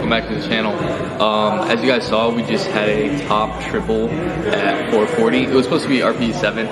welcome back to the channel. As you guys saw, we just had a top triple at 440. It was supposed to be RPE 7.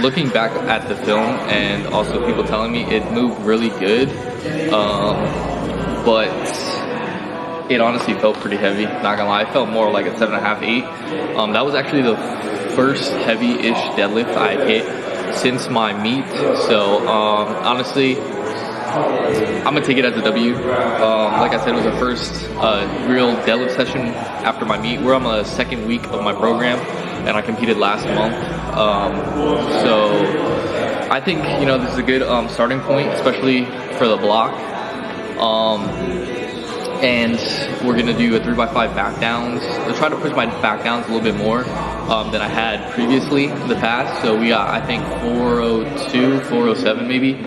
Looking back at the film and also people telling me it moved really good, but it honestly felt pretty heavy, not gonna lie. It felt more like a 7.5, 8. That was actually the first heavy-ish deadlift I hit since my meet, so honestly, I'm gonna take it as a W. Like I said, it was the first real deadlift session after my meet. We're on the second week of my program, and I competed last month. So I think, you know, this is a good starting point, especially for the block. And we're gonna do a 3x5 back downs. I'll try to push my back downs a little bit more than I had previously in the past. So we got, I think, 402, 407 maybe.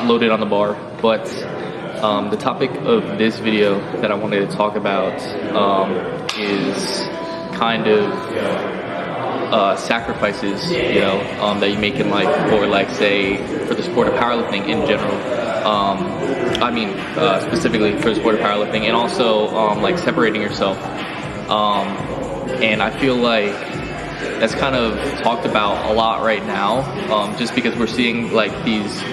Loaded on the bar, but the topic of this video that I wanted to talk about is kind of sacrifices, you know, that you make in life for, like, say, for the sport of powerlifting in general. I mean, specifically for the sport of powerlifting, and also like separating yourself. And I feel like that's kind of talked about a lot right now, just because we're seeing like these,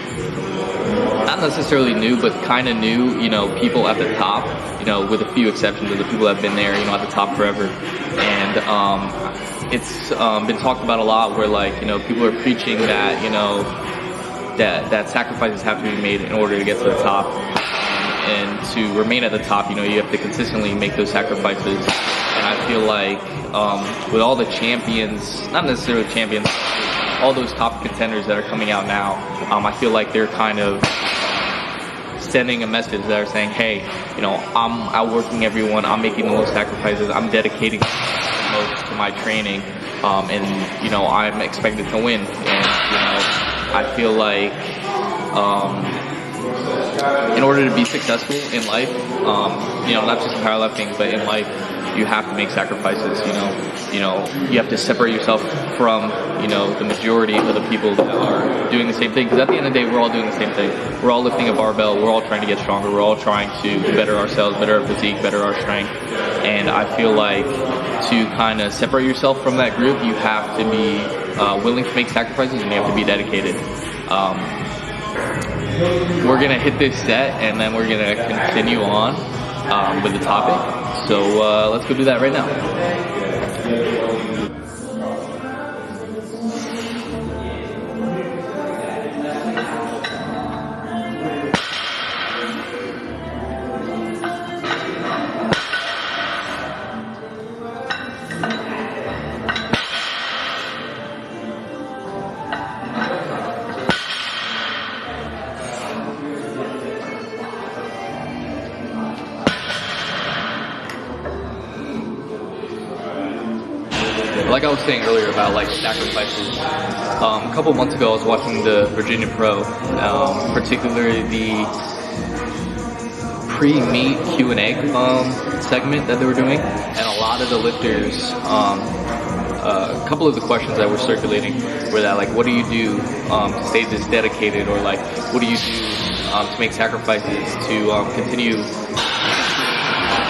not necessarily new, but kind of new, you know, people at the top, you know, with a few exceptions of the people that have been there, you know, at the top forever. And it's been talked about a lot where, like, you know, people are preaching that, you know, that sacrifices have to be made in order to get to the top. And to remain at the top, you know, you have to consistently make those sacrifices. And I feel like with all the champions, not necessarily champions, all those top contenders that are coming out now, I feel like they're kind of sending a message that are saying, hey, you know, I'm outworking everyone, I'm making the most sacrifices, I'm dedicating most to my training, and, you know, I'm expected to win. And, you know, I feel like in order to be successful in life, you know, not just in powerlifting, but in life, you have to make sacrifices. You know, you have to separate yourself from, you know, the majority of the people that are doing the same thing. Because at the end of the day, we're all doing the same thing. We're all lifting a barbell. We're all trying to get stronger. We're all trying to better ourselves, better our physique, better our strength. And I feel like to kind of separate yourself from that group, you have to be willing to make sacrifices, and you have to be dedicated. We're gonna hit this set, and then we're gonna continue on with the topic. So let's go do that right now. Like I was saying earlier about, like, sacrifices, a couple months ago I was watching the Virginia Pro, particularly the pre-meet Q&A segment that they were doing, and a lot of the lifters, a couple of the questions that were circulating were that, like, what do you do to stay this dedicated, or, like, what do you do to make sacrifices to continue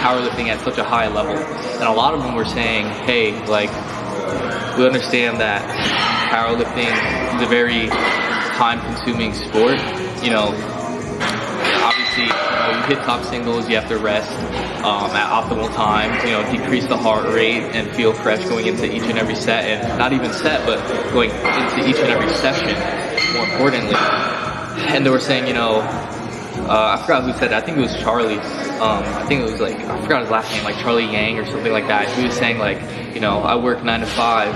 powerlifting at such a high level? And a lot of them were saying, hey, like, we understand that powerlifting is a very time-consuming sport. You know, obviously, when you hit top singles, you have to rest at optimal times, you know, decrease the heart rate and feel fresh going into each and every set, and not even set, but going into each and every session, more importantly. And they were saying, you know, I forgot who said that. I think it was Charlie. I think it was, like, I forgot his last name, like Charlie Yang or something like that. He was saying, like, you know, I work 9 to 5,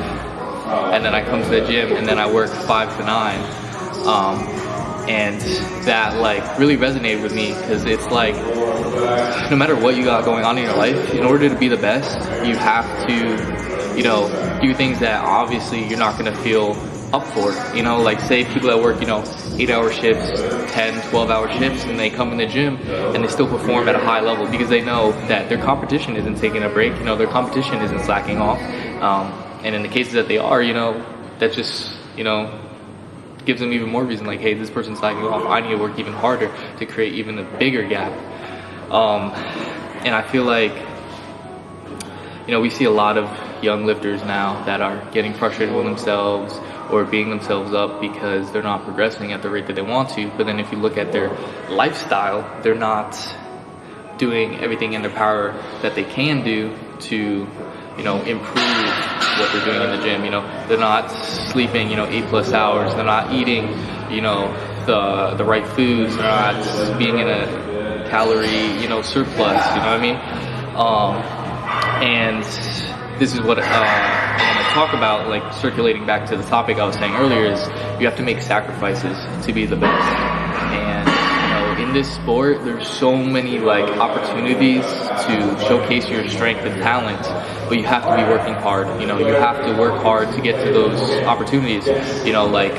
and then I come to the gym, and then I work 5 to 9. And that, like, really resonated with me, because it's like, no matter what you got going on in your life, in order to be the best, you have to, you know, do things that obviously you're not going to feel up for. You know, like, say people that work, you know, 8-hour shifts, 10, 12-hour shifts, and they come in the gym and they still perform at a high level because they know that their competition isn't taking a break, you know, their competition isn't slacking off. And in the cases that they are, you know, that's just, you know, gives them even more reason, like, hey, this person's slacking off, I need to work even harder to create even a bigger gap. And I feel like, you know, we see a lot of young lifters now that are getting frustrated with themselves or beating themselves up because they're not progressing at the rate that they want to. But then if you look at their lifestyle, they're not doing everything in their power that they can do to, you know, improve what they're doing in the gym. You know, they're not sleeping, you know, 8+ hours. They're not eating, you know, the right foods. They're not being in a calorie, you know, surplus. You know what I mean? And this is what I want to talk about, like circulating back to the topic I was saying earlier, is you have to make sacrifices to be the best. And you know, in this sport, there's so many like opportunities to showcase your strength and talent, but you have to be working hard. You know, you have to work hard to get to those opportunities. You know, like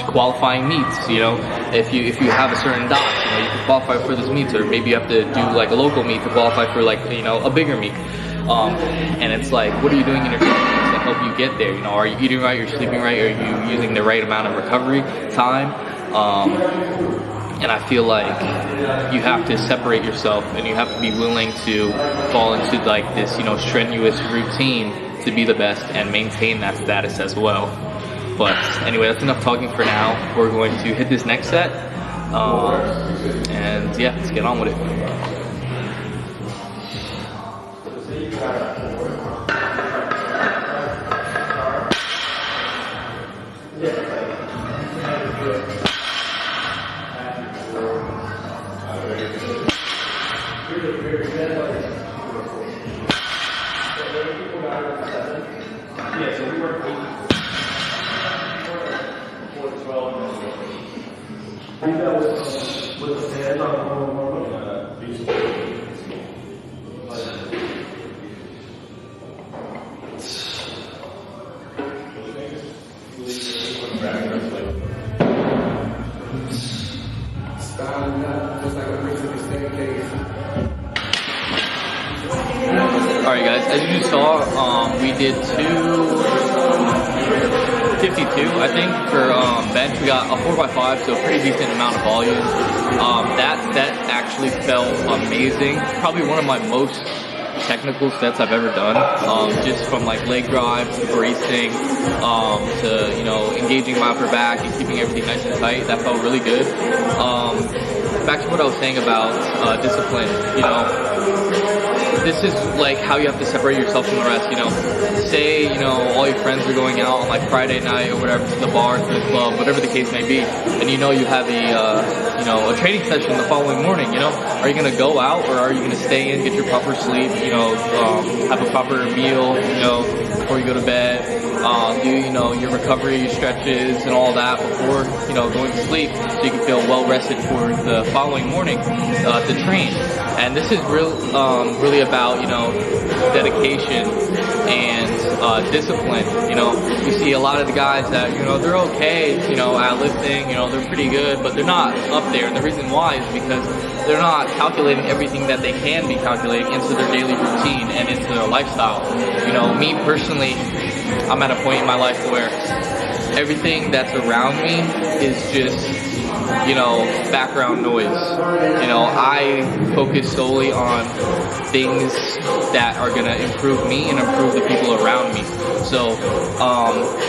qualifying meets. You know, if you have a certain dot, you know, you can qualify for this meet, or maybe you have to do like a local meet to qualify for, like, you know, a bigger meet. And it's like, what are you doing in your training to help you get there? You know, are you eating right? Are you sleeping right? Are you using the right amount of recovery time? And I feel like you have to separate yourself, and you have to be willing to fall into like this, you know, strenuous routine to be the best and maintain that status as well. But anyway, that's enough talking for now. We're going to hit this next set, and yeah, let's get on with it. Alright guys, as you just saw, we did 252, I think, for bench. We got a 4x5, so a pretty decent amount of volume. That set actually felt amazing. Probably one of my most technical sets I've ever done, just from like leg drives to bracing, to, you know, engaging my upper back and keeping everything nice and tight. That felt really good. Back to what I was saying about discipline, you know, this is like how you have to separate yourself from the rest. You know, say, you know, all your friends are going out on like Friday night or whatever, to the bar, to the club, whatever the case may be, and you know you have a you know, a training session the following morning. You know, are you gonna go out, or are you gonna stay in, get your proper sleep, you know, have a proper meal, you know, before you go to bed, do, you know, your recovery, your stretches and all that before, you know, going to sleep, so you can feel well rested for the following morning to train. And this is really about, you know, dedication and discipline. You know, we see a lot of the guys that, you know, they're okay, you know, at lifting, you know, they're pretty good, but they're not up there. And the reason why is because they're not calculating everything that they can be calculating into their daily routine and into their lifestyle. You know, me personally, I'm at a point in my life where everything that's around me is just, you know, background noise. You know, I focus solely on things that are gonna improve me and improve the people around me. So,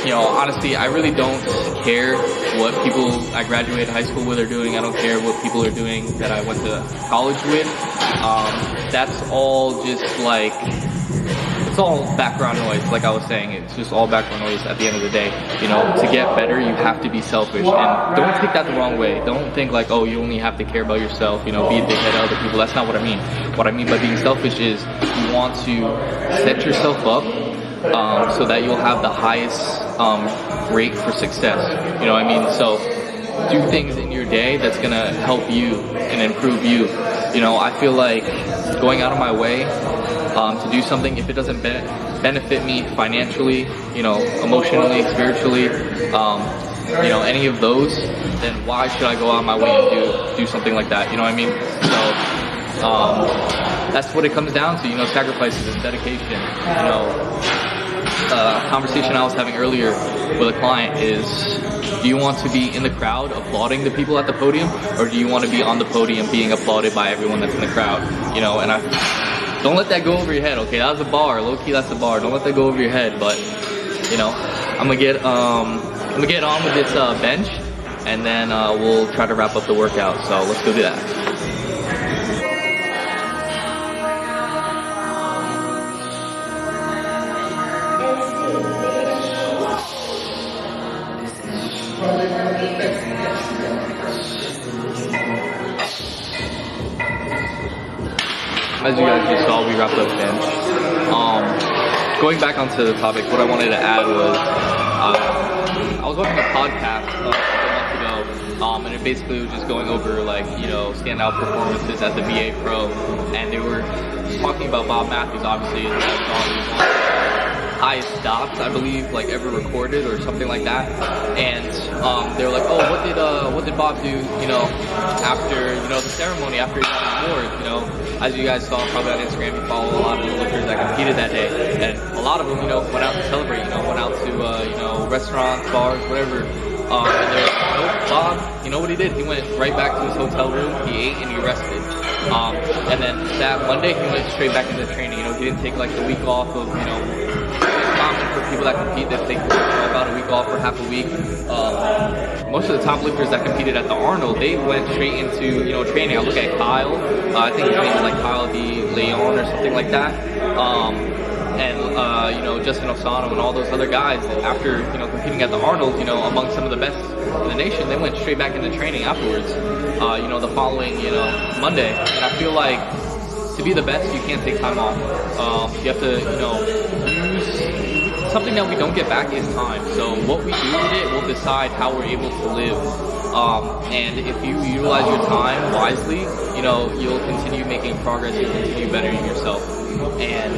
you know, honestly, I really don't care what people I graduated high school with are doing. I don't care what people are doing that I went to college with. That's all just like, it's all background noise. Like I was saying, it's just all background noise at the end of the day. You know, to get better, you have to be selfish. And don't take that the wrong way. Don't think like, oh, you only have to care about yourself, you know, be a dickhead to other people. That's not what I mean. What I mean by being selfish is you want to set yourself up so that you'll have the highest rate for success. You know what I mean? So do things in your day that's gonna help you and improve you. You know, I feel like going out of my way to do something, if it doesn't benefit me financially, you know, emotionally, spiritually, you know, any of those, then why should I go out of my way and do something like that? You know what I mean? So that's what it comes down to, you know, sacrifices and dedication. You know, conversation I was having earlier with a client is, do you want to be in the crowd applauding the people at the podium, or do you want to be on the podium being applauded by everyone that's in the crowd? You know, and don't let that go over your head, okay? That was the bar, low key, that's the bar. Don't let that go over your head, but you know, I'm gonna get on with this bench, and then we'll try to wrap up the workout. So let's go do that. As you guys just saw, we wrapped up bench. Going back onto the topic, what I wanted to add was, I was watching a podcast a month ago, and it basically was just going over, like, you know, standout performances at the VA Pro, and they were talking about Bob Matthews, obviously, highest stops, I believe, like ever recorded or something like that. And they were like, oh, what did Bob do, you know, after, you know, the ceremony, after he got his award? You know, as you guys saw probably on Instagram, you follow a lot of the lifters that competed that day, and a lot of them, you know, went out to celebrate, you know, went out to you know, restaurants, bars, whatever. And they're like, nope, Bob, you know what he did? He went right back to his hotel room, he ate and he rested. And then that Monday, he went straight back into training. You know, he didn't take like the week off of, you know, common for people that compete that take about a week off or half a week. Most of the top lifters that competed at the Arnold, they went straight into, you know, training. I look at Kyle, I think his name is like Kyle De Leon or something like that. And you know, Justin Osano and all those other guys, after, you know, competing at the Arnold, you know, among some of the best in the nation, they went straight back into training afterwards, you know, the following, you know, Monday. And I feel like to be the best, you can't take time off. You have to, you know, use something that we don't get back is time. So what we do with it will decide how we're able to live. And if you utilize your time wisely, you know, you'll continue making progress, you'll continue bettering yourself. And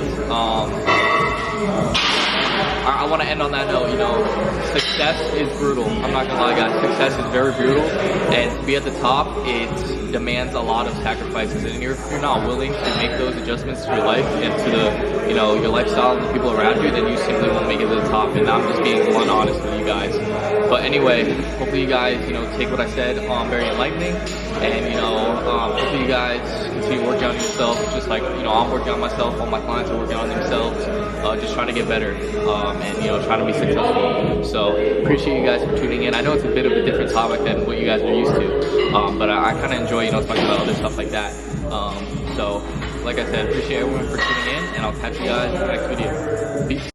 I want to end on that note. You know, success is brutal. I'm not gonna lie, guys. Success is very brutal, and to be at the top, it demands a lot of sacrifices. And if you're not willing to make those adjustments to your life and to the, you know, your lifestyle and the people around you, then you simply won't make it to the top. And I'm just being blunt, honest with you guys. But anyway, hopefully you guys, you know, take what I said very enlightening, and you know, hopefully you guys continue working on yourself, just like, you know, I'm working on myself. All my clients are working on themselves, just trying to get better, and, you know, trying to be successful. So appreciate you guys for tuning in. I know it's a bit of a different topic than what you guys are used to, but I kind of enjoy, you know, talking about other stuff like that. So like I said, appreciate everyone for tuning in, and I'll catch you guys in the next video. Peace.